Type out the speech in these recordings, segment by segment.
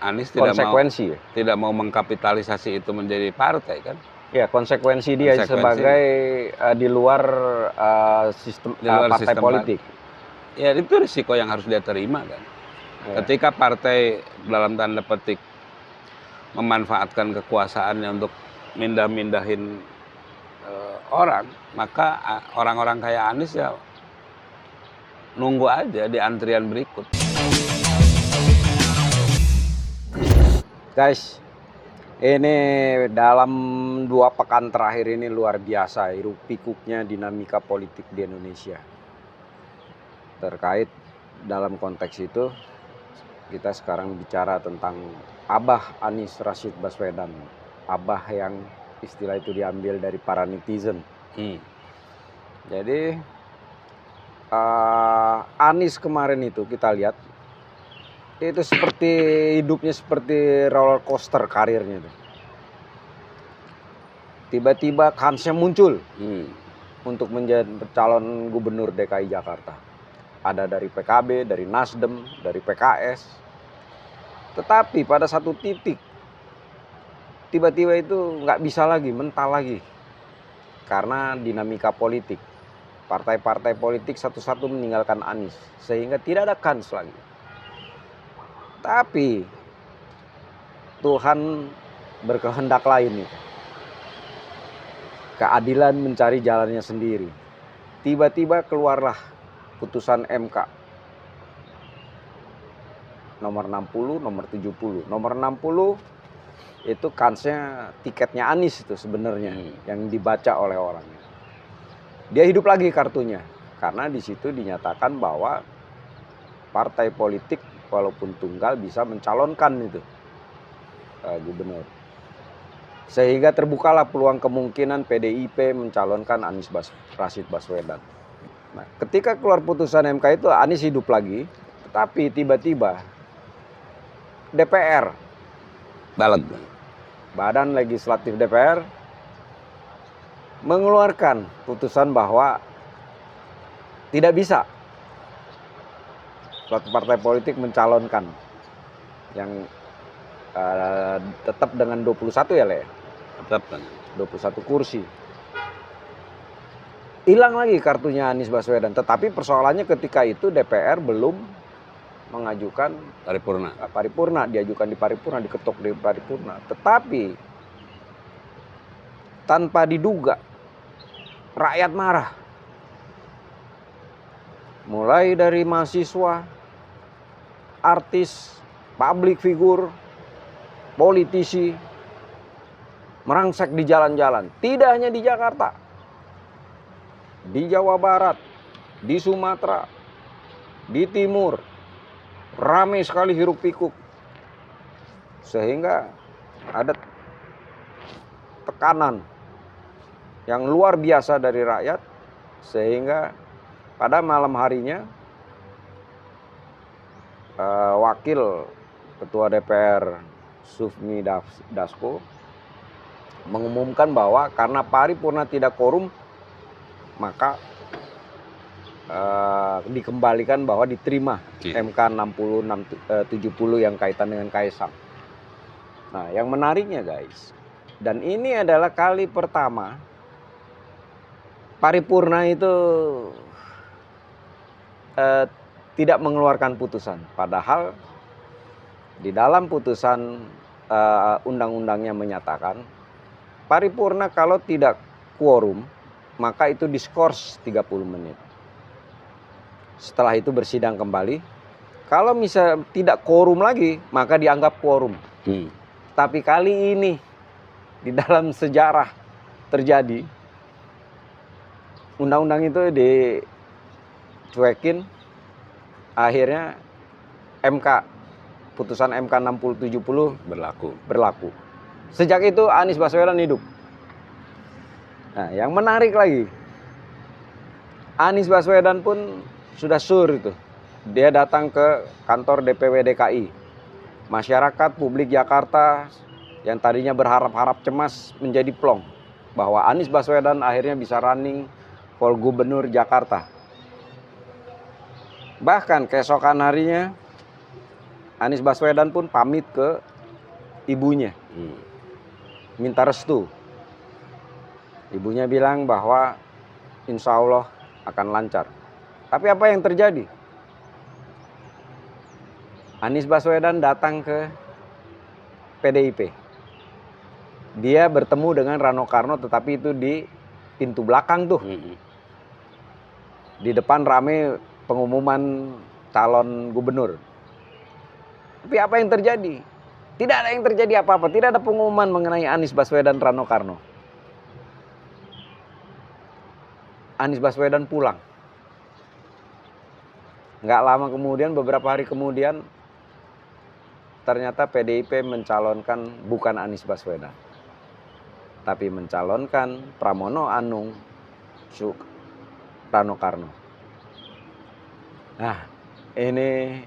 Anies tidak konsekuensi mau, tidak mau mengkapitalisasi itu menjadi partai kan? Ya, konsekuensi dia sebagai di luar sistem di luar partai sistem politik. Ya itu risiko yang harus dia terima kan. Ya. Ketika partai dalam tanda petik memanfaatkan kekuasaannya untuk mindah-mindahin orang, maka orang-orang kayak Anies ya nunggu aja di antrian berikut. Guys, ini dalam 2 pekan terakhir ini luar biasa hiruk pikuknya dinamika politik di Indonesia. Terkait dalam konteks itu, kita sekarang bicara tentang Abah Anies Rashid Baswedan. Abah yang istilah itu diambil dari para netizen. Jadi Anies kemarin itu kita lihat itu seperti hidupnya seperti roller coaster karirnya itu. Tiba-tiba kansnya muncul untuk menjadi calon gubernur DKI Jakarta. Ada dari PKB, dari Nasdem, dari PKS. Tetapi pada satu titik tiba-tiba itu nggak bisa lagi, mental lagi. Karena dinamika politik. Partai-partai politik satu-satu meninggalkan Anies. Sehingga tidak ada kans lagi. Tapi Tuhan berkehendak lain itu. Keadilan mencari jalannya sendiri. Tiba-tiba keluarlah putusan MK. Nomor 60, nomor 70. Nomor 60 itu kansnya tiketnya Anies itu sebenarnya yang dibaca oleh orang. Dia hidup lagi kartunya. Karena di situ dinyatakan bahwa partai politik walaupun tunggal bisa mencalonkan itu gubernur. Sehingga terbukalah peluang kemungkinan PDIP mencalonkan Anies Rashid Baswedan. Nah, ketika keluar putusan MK itu Anies hidup lagi, tetapi tiba-tiba DPR, Badan Legislatif DPR mengeluarkan putusan bahwa tidak bisa suatu partai politik mencalonkan yang tetap dengan 21 ya, Le? Tetap kan. 21 kursi. Hilang lagi kartunya Anies Baswedan. Tetapi persoalannya ketika itu DPR belum mengajukan paripurna. Diajukan di paripurna, diketok di paripurna. Tetapi tanpa diduga rakyat marah. Mulai dari mahasiswa, artis, public figure, politisi, merangsek di jalan-jalan. Tidak hanya di Jakarta, di Jawa Barat, di Sumatera, di Timur, ramai sekali hiruk pikuk. Sehingga ada tekanan yang luar biasa dari rakyat. Sehingga pada malam harinya Wakil Ketua DPR Sufmi Dasko mengumumkan bahwa karena paripurna tidak quorum, maka dikembalikan bahwa diterima MK 60-70 yang kaitan dengan Kaisang. Nah, yang menariknya guys, dan ini adalah kali pertama paripurna itu tidak mengeluarkan putusan. Padahal di dalam putusan undang-undangnya menyatakan paripurna kalau tidak quorum maka itu diskors 30 menit. Setelah itu bersidang kembali. Kalau misalnya tidak quorum lagi maka dianggap quorum. Tapi kali ini di dalam sejarah terjadi undang-undang itu dicuekin. Akhirnya putusan MK 60-70 berlaku. Sejak itu Anies Baswedan hidup. Nah, yang menarik lagi, Anies Baswedan pun sudah sur itu. Dia datang ke kantor DPW DKI. Masyarakat publik Jakarta yang tadinya berharap-harap cemas menjadi plong bahwa Anies Baswedan akhirnya bisa running for gubernur Jakarta. Bahkan keesokan harinya Anies Baswedan pun pamit ke ibunya, minta restu. Ibunya bilang bahwa insya Allah akan lancar. Tapi apa yang terjadi? Anies Baswedan datang ke PDIP. Dia bertemu dengan Rano Karno, tetapi itu di pintu belakang tuh. Di depan rame pengumuman calon gubernur. Tapi apa yang terjadi? Tidak ada yang terjadi apa-apa. Tidak ada pengumuman mengenai Anies Baswedan, Rano Karno. Anies Baswedan pulang. Nggak lama kemudian, beberapa hari kemudian, ternyata PDIP mencalonkan bukan Anies Baswedan, tapi mencalonkan Pramono Anung Rano Karno. Nah, ini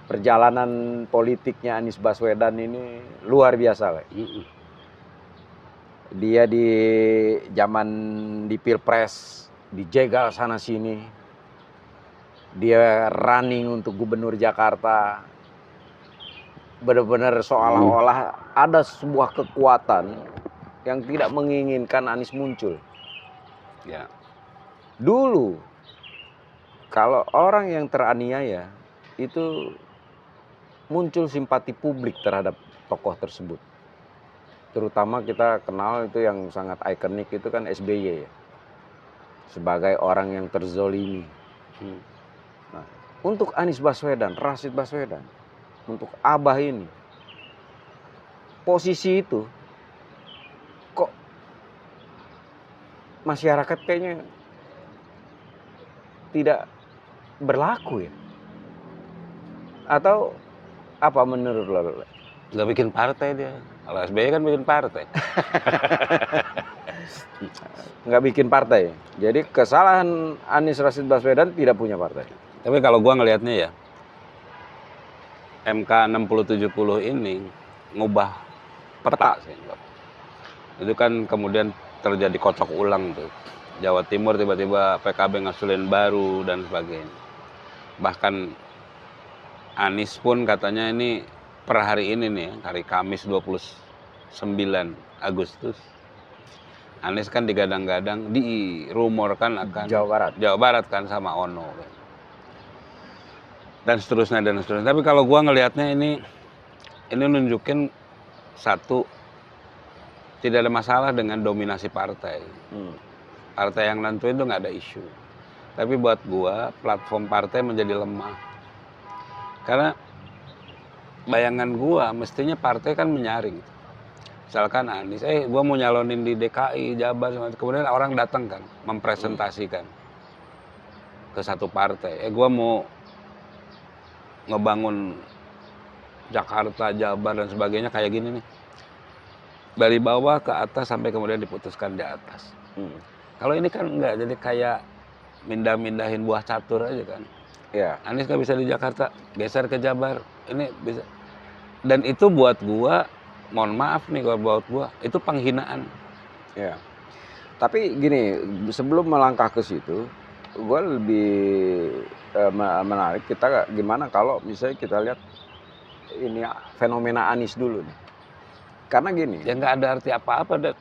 perjalanan politiknya Anies Baswedan ini luar biasa. Dia di zaman di Pilpres dijegal sana sini. Dia running untuk gubernur Jakarta. Benar-benar seolah-olah ada sebuah kekuatan yang tidak menginginkan Anies muncul. Ya. Dulu, kalau orang yang teraniaya, itu muncul simpati publik terhadap tokoh tersebut. Terutama kita kenal itu yang sangat ikonik itu kan SBY ya. Sebagai orang yang terzolimi. Nah, untuk Anies Baswedan, Rashid Baswedan, untuk Abah ini, posisi itu kok masyarakat kayaknya tidak berlaku ya? Atau apa menurut lo? Nggak bikin partai dia. Kalau SBY kan bikin partai. Nggak bikin partai. Jadi kesalahan Anies Rashid Baswedan tidak punya partai. Tapi kalau gua ngelihatnya ya, MK 6070 ini ngubah peta sih. Itu kan kemudian terjadi kocok ulang tuh. Jawa Timur tiba-tiba PKB ngasulin baru dan sebagainya. Bahkan Anies pun katanya ini per hari ini nih, hari Kamis 29 Agustus. Anies kan digadang-gadang, dirumorkan akan Jawa Barat kan sama Ono. Dan seterusnya. Tapi kalau gua ngelihatnya ini nunjukin satu, tidak ada masalah dengan dominasi partai. Partai yang nentuin itu nggak ada isu. Tapi buat gua platform partai menjadi lemah. Karena bayangan gua mestinya partai kan menyaring. Misalkan Anies, gua mau nyalonin di DKI, Jabar, kemudian orang datang kan mempresentasikan ke satu partai. Gua mau ngebangun Jakarta, Jabar dan sebagainya kayak gini nih. Dari bawah ke atas sampai kemudian diputuskan di atas. Kalau ini kan enggak, jadi kayak mindah-mindahin buah catur aja kan. Ya. Anies nggak bisa di Jakarta, geser ke Jabar, ini bisa. Dan itu buat gua, mohon maaf nih kalau buat gua, itu penghinaan. Ya. Tapi gini, sebelum melangkah ke situ, gua lebih menarik kita gimana kalau misalnya kita lihat ini fenomena Anies dulu nih. Karena gini. Ya nggak ada arti apa-apa, Dad.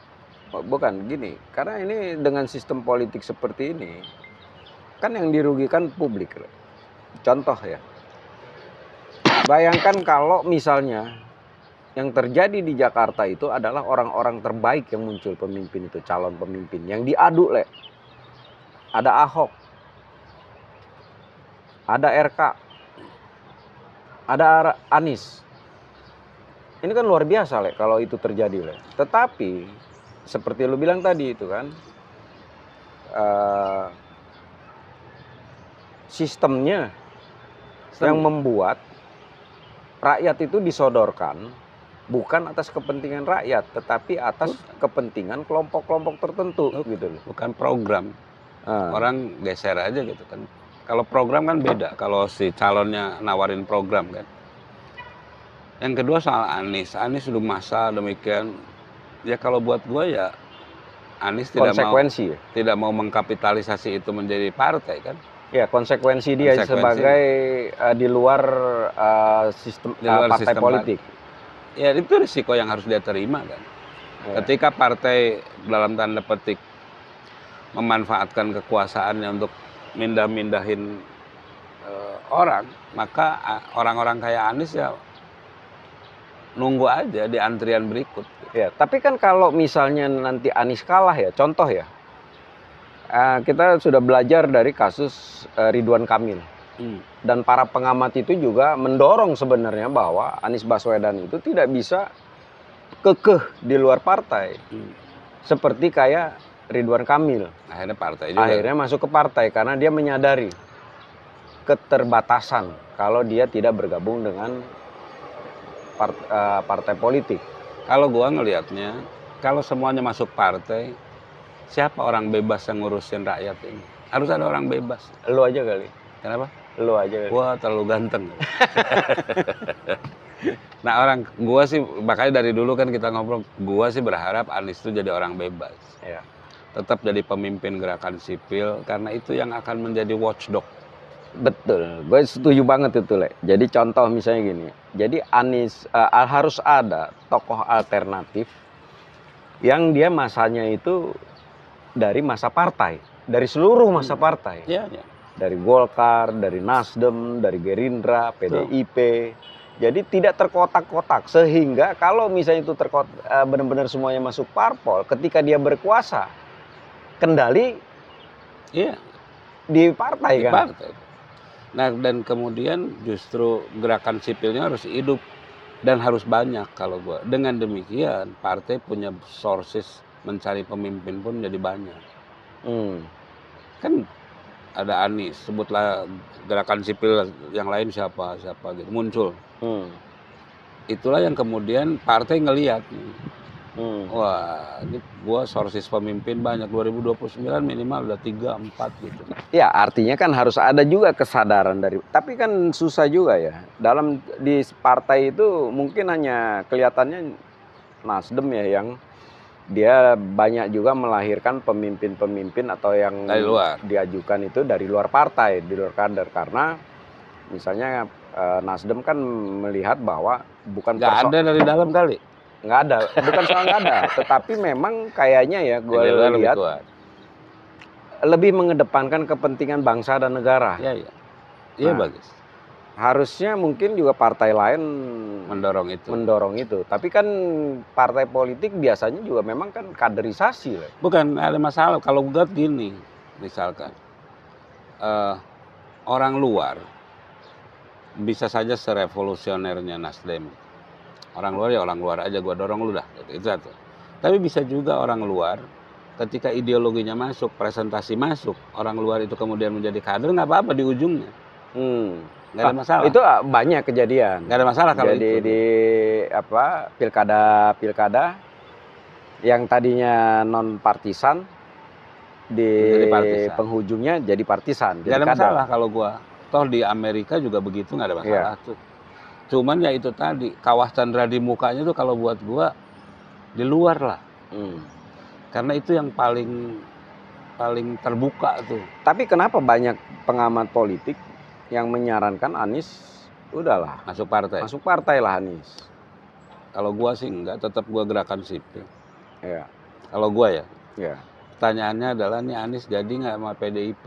Bukan gini, karena ini dengan sistem politik seperti ini, kan yang dirugikan publik. Contoh ya, bayangkan kalau misalnya yang terjadi di Jakarta itu adalah orang-orang terbaik yang muncul pemimpin itu, calon pemimpin, yang diadu ada Ahok, ada RK, ada Anies. Ini kan luar biasa kalau itu terjadi Tetapi seperti lu bilang tadi itu kan, sistemnya yang membuat rakyat itu disodorkan bukan atas kepentingan rakyat, tetapi atas kepentingan kelompok-kelompok tertentu gitu loh. Bukan program. Orang geser aja gitu kan. Kalau program kan beda, kalau si calonnya nawarin program kan. Yang kedua soal Anies sudah masa demikian. Ya kalau buat gue ya Anies tidak mau mengkapitalisasi itu menjadi partai kan. Ya, konsekuensi dia Konsekuensi. sebagai di luar sistem Di luar partai sistem politik. Ya itu risiko yang harus dia terima kan. Ya. Ketika partai dalam tanda petik memanfaatkan kekuasaannya untuk mindahin orang, maka orang-orang kayak Anies ya nunggu aja di antrian berikut. Ya, tapi kan kalau misalnya nanti Anies kalah ya, contoh ya, kita sudah belajar dari kasus Ridwan Kamil. Dan para pengamat itu juga mendorong sebenarnya bahwa Anies Baswedan itu tidak bisa kekeh di luar partai. Seperti kayak Ridwan Kamil. Akhirnya partai juga. Akhirnya masuk ke partai karena dia menyadari keterbatasan kalau dia tidak bergabung dengan partai politik. Kalau gua ngelihatnya, kalau semuanya masuk partai, siapa orang bebas yang ngurusin rakyat ini? Harus ada orang bebas. Lu aja kali. Kenapa? Lu aja kali. Gua terlalu ganteng. Nah gua sih, makanya dari dulu kan kita ngobrol, gua sih berharap Anies itu jadi orang bebas. Ya. Tetap jadi pemimpin gerakan sipil, karena itu yang akan menjadi watchdog. Betul, gue setuju banget itu, Le. Jadi contoh misalnya gini, jadi Anies harus ada tokoh alternatif yang dia masanya itu dari masa partai, dari seluruh masa partai. Ya, ya. Dari Golkar, dari Nasdem, dari Gerindra, PDIP. Jadi tidak terkotak-kotak, sehingga kalau misalnya itu benar-benar semuanya masuk parpol, ketika dia berkuasa, kendali di partai Di kan. partai. Nah, dan kemudian justru gerakan sipilnya harus hidup dan harus banyak kalau gua. Dengan demikian, partai punya sources mencari pemimpin pun jadi banyak. Kan ada Anies, sebutlah gerakan sipil yang lain siapa gitu muncul. Itulah yang kemudian partai ngelihat. Wah, ini gua sources pemimpin banyak, 2029 minimal udah 3-4 gitu. Ya, artinya kan harus ada juga kesadaran tapi kan susah juga ya. Di partai itu mungkin hanya kelihatannya Nasdem ya yang dia banyak juga melahirkan pemimpin-pemimpin atau yang dari luar. Diajukan itu dari luar partai, di luar kader, karena misalnya Nasdem kan melihat bahwa bukan nggak ada dari dalam kali. Nggak ada, bukan soal nggak ada, tetapi memang kayaknya ya gue lihat lebih mengedepankan kepentingan bangsa dan negara. Iya bagus. Harusnya mungkin juga partai lain mendorong itu. Tapi kan partai politik biasanya juga memang kan kaderisasi. Bukan ada masalah kalau gue gini, misalkan orang luar bisa saja serevolusionernya Nasdem. Orang luar ya orang luar aja, gue dorong lu dah. Itu satu. Tapi bisa juga orang luar, ketika ideologinya masuk, presentasi masuk, orang luar itu kemudian menjadi kader, nggak apa-apa di ujungnya. Nggak ada masalah. Itu banyak kejadian. Nggak ada masalah kalau jadi itu. Di pilkada yang tadinya non partisan di penghujungnya jadi partisan. Nggak ada masalah kalau gue. Toh di Amerika juga begitu, nggak ada masalah tuh. Cuman ya itu tadi, kawah Chandra di mukanya tuh kalau buat gua di luar lah. Karena itu yang paling terbuka tuh. Tapi kenapa banyak pengamat politik yang menyarankan Anies udahlah masuk partai? Masuk partai lah Anies. Kalau gua sih enggak, tetap gua gerakan sipil. Ya. Kalau gua ya. Ya. Pertanyaannya adalah nih Anies jadi nggak sama PDIP?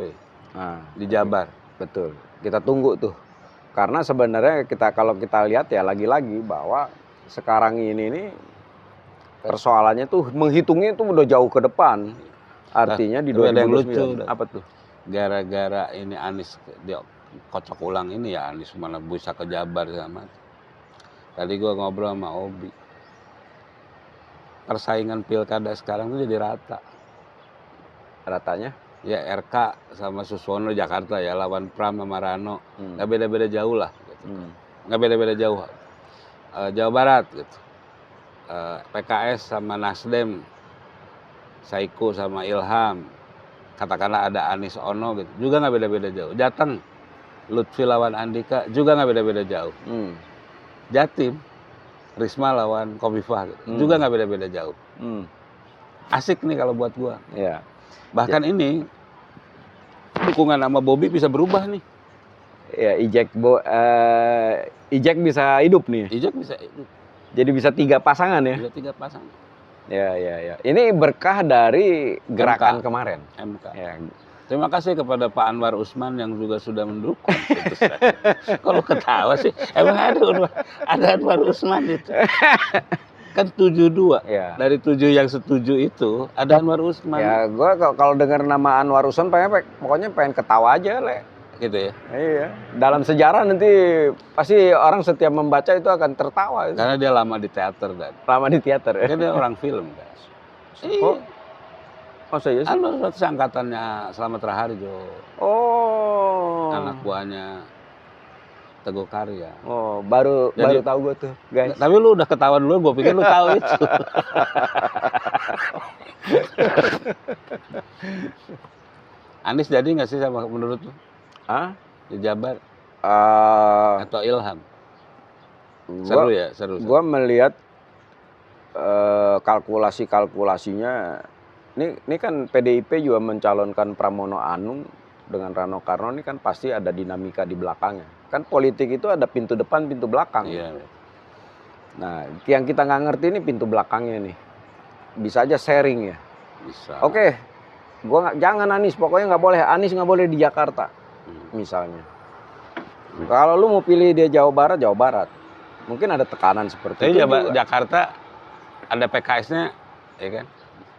Di Jabar. Betul. Kita tunggu tuh. Karena sebenarnya kalau kita lihat ya lagi-lagi bahwa sekarang ini persoalannya tuh menghitungnya tuh udah jauh ke depan. Artinya di 2029. Ada yang lucu. Apa tuh? Gara-gara ini Anies dia kocok ulang ini ya, Anies mana bisa ke Jabar sama. Tadi gua ngobrol sama Obi. Persaingan pilkada sekarang tuh jadi rata. Ratanya? Ya RK sama Suswono Jakarta ya, lawan Pram sama Rano. Nggak beda-beda jauh lah gitu. Nggak beda-beda jauh. Jawa Barat gitu. PKS sama Nasdem, Saiku sama Ilham, katakanlah ada Anies Ono gitu, juga nggak beda-beda jauh. Jateng, Lutfi lawan Andika, juga nggak beda-beda jauh. Jatim, Risma lawan Kofifah gitu, juga nggak beda-beda jauh. Asik nih kalau buat gua. Ya. Bahkan ini dukungan sama Bobi bisa berubah nih. Ya, Ijek bisa hidup nih. Ijek bisa hidup. Jadi bisa 3 pasangan ya. Bisa 3 pasang. Ya. Ini berkah dari gerakan MK. kemarin. MK. Ya. Terima kasih kepada Pak Anwar Usman yang juga sudah mendukung. Kalau ketawa sih, emang ada Anwar Usman itu. Kan 72. Ya. Dari 7 yang setuju itu ada Anwar Usman. Ya, gua kalau dengar nama Anwar Usman pokoknya pengen ketawa aja, Le. Gitu ya. Iya. Dalam sejarah nanti pasti orang setiap membaca itu akan tertawa. Karena dia lama di teater dan Lama di teater ya. kan dia orang film guys. Oh, masa iya sih? Anwar Usman angkatannya Slamet Raharjo. Oh. Anak buahnya Teguh Karya. Oh, baru tahu gue tuh, guys. Tapi lu udah ketawa dulu, gue pikir lu tahu itu. Anies jadi nggak sih sama menurut lu? Hah? Di Jabar Eh, atau Ilham? Seru ya, seru. Gua melihat kalkulasinya. Ini kan PDIP juga mencalonkan Pramono Anung dengan Rano Karno, ini kan pasti ada dinamika di belakangnya. Kan politik itu ada pintu depan, pintu belakang. Iya. Nah, yang kita nggak ngerti ini pintu belakangnya nih. Bisa aja sharing ya. Bisa. Oke, jangan Anies, pokoknya nggak boleh. Anies nggak boleh di Jakarta, misalnya. Kalau lu mau pilih dia Jawa Barat. Mungkin ada tekanan seperti itu. Jakarta ada PKS-nya, ya kan?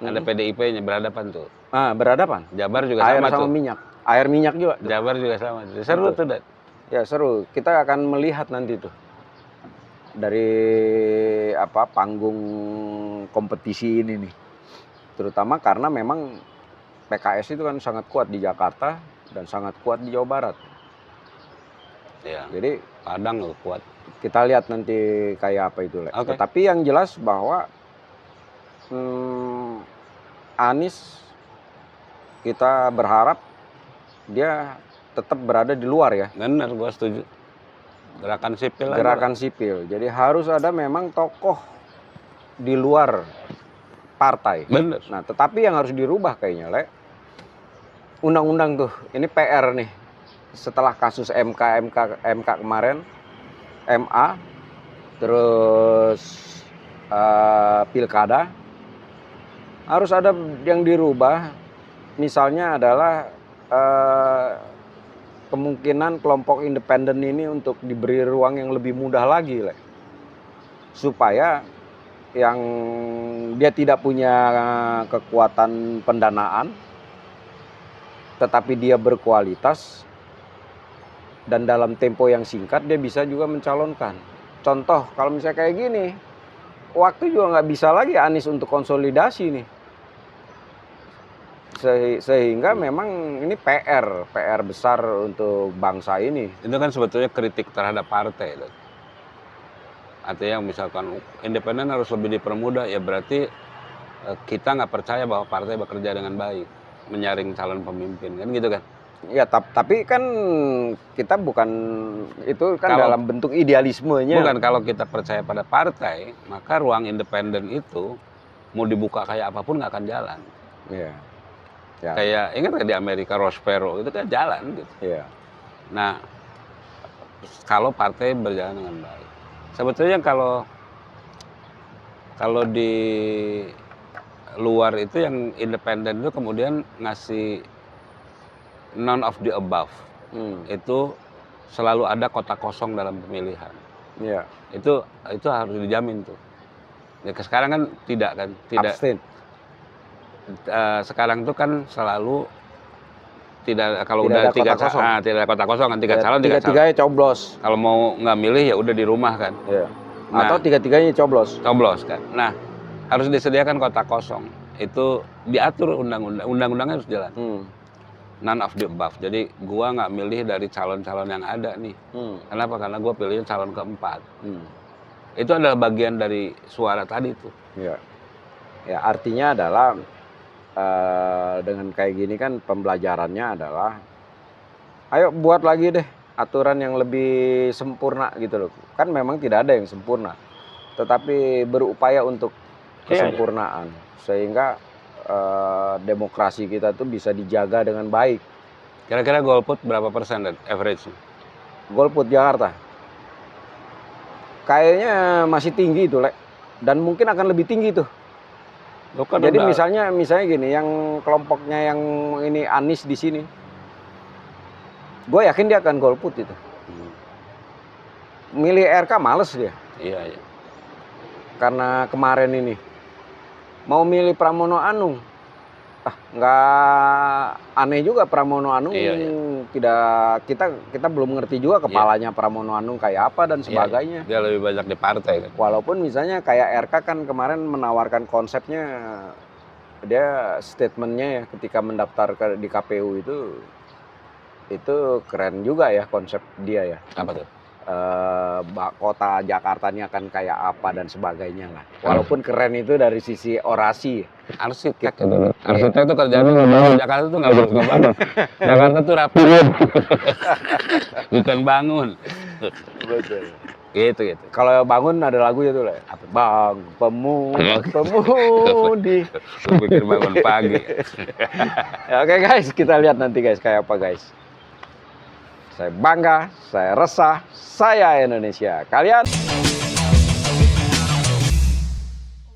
Ada PDIP-nya berhadapan tuh. Berhadapan. Jabar juga sama tuh. Minyak. Air minyak juga. Jabar juga sama. Seru tuh, Dan. Ya seru. Kita akan melihat nanti tuh dari panggung kompetisi ini nih. Terutama karena memang PKS itu kan sangat kuat di Jakarta dan sangat kuat di Jawa Barat. Ya. Jadi Padang loh kuat. Kita lihat nanti kayak apa itu, Le. Okay. Tetapi yang jelas bahwa Anies kita berharap dia tetap berada di luar ya. Benar, gua setuju. Gerakan sipil. Gerakan sipil. Jadi harus ada memang tokoh di luar partai. Benar. Nah, tetapi yang harus dirubah kayaknya, Le. Undang-undang tuh, ini PR nih. Setelah kasus MK kemarin, MA, terus pilkada, harus ada yang dirubah. Misalnya adalah kemungkinan kelompok independen ini untuk diberi ruang yang lebih mudah lagi, Le. Supaya yang dia tidak punya kekuatan pendanaan, tetapi dia berkualitas, dan dalam tempo yang singkat dia bisa juga mencalonkan. Contoh, kalau misalnya kayak gini, waktu juga nggak bisa lagi Anies untuk konsolidasi nih. Sehingga memang ini PR besar untuk bangsa ini. Itu kan sebetulnya kritik terhadap partai. Loh. Artinya misalkan independen harus lebih dipermudah, ya berarti kita nggak percaya bahwa partai bekerja dengan baik, menyaring calon pemimpin, kan gitu kan? Ya, tapi kan kita bukan itu kan dalam bentuk idealismenya. Bukan, kalau kita percaya pada partai, maka ruang independen itu mau dibuka kayak apapun nggak akan jalan. Iya. Ya. Kayak ingat nggak di Amerika Ross Perot itu kan jalan gitu. Iya. Nah, kalau partai berjalan dengan baik, sebetulnya kalau di luar itu yang independen itu kemudian ngasih none of the above. Itu selalu ada kotak kosong dalam pemilihan. Iya. Itu harus dijamin tuh. Ya, sekarang kan tidak. Abstain. Sekarang tuh kan selalu tidak, kalau tidak udah tidak ada kotak kosong kan, tiga calon. Tiga-tiganya coblos. Kalau mau nggak milih ya udah di rumah kan. Iya. Atau tiga-tiganya coblos. Coblos kan. Nah, harus disediakan kotak kosong. Itu diatur undang-undangnya harus jalan. None of the above. Jadi gua nggak milih dari calon-calon yang ada nih. Kenapa? Karena gua pilihnya calon keempat. Itu adalah bagian dari suara tadi tuh. Iya. Ya, artinya adalah dengan kayak gini kan pembelajarannya adalah ayo buat lagi deh aturan yang lebih sempurna gitu loh. Kan memang tidak ada yang sempurna. Tetapi berupaya untuk kesempurnaan sehingga demokrasi kita tuh bisa dijaga dengan baik. Kira-kira golput berapa persen dan average? Golput Jakarta. Kayaknya masih tinggi itu, Lek. Dan mungkin akan lebih tinggi tuh. Lo kan Jadi udah- misalnya gini, yang kelompoknya yang ini Anies di sini, gue yakin dia akan golput itu. Milih RK males dia, Iya. karena kemarin ini mau milih Pramono Anung, nggak aneh juga Pramono Anung. Iya. Tidak, kita belum ngerti juga kepalanya Pramono Anung kayak apa dan sebagainya. Dia lebih banyak di partai kan. Walaupun misalnya kayak RK kan kemarin menawarkan konsepnya, dia statementnya ya ketika mendaftar di KPU itu keren juga ya konsep dia ya. Apa tuh? Kota Jakarta ini akan kayak apa dan sebagainya lah. Walaupun keren itu dari sisi orasi. Arsitek itu. Arsitek itu kerjanya ngebangun. Jakarta tuh nggak harus ngebangun. Jakarta tuh rapiin. Bukan bangun. Betul. Gitu. Kalau bangun ada lagunya tuh lah. Bang pemudi. Lu pikir bangun pagi. Ya, oke guys, kita lihat nanti guys kayak apa guys. Saya bangga, saya resah, saya Indonesia. Kalian?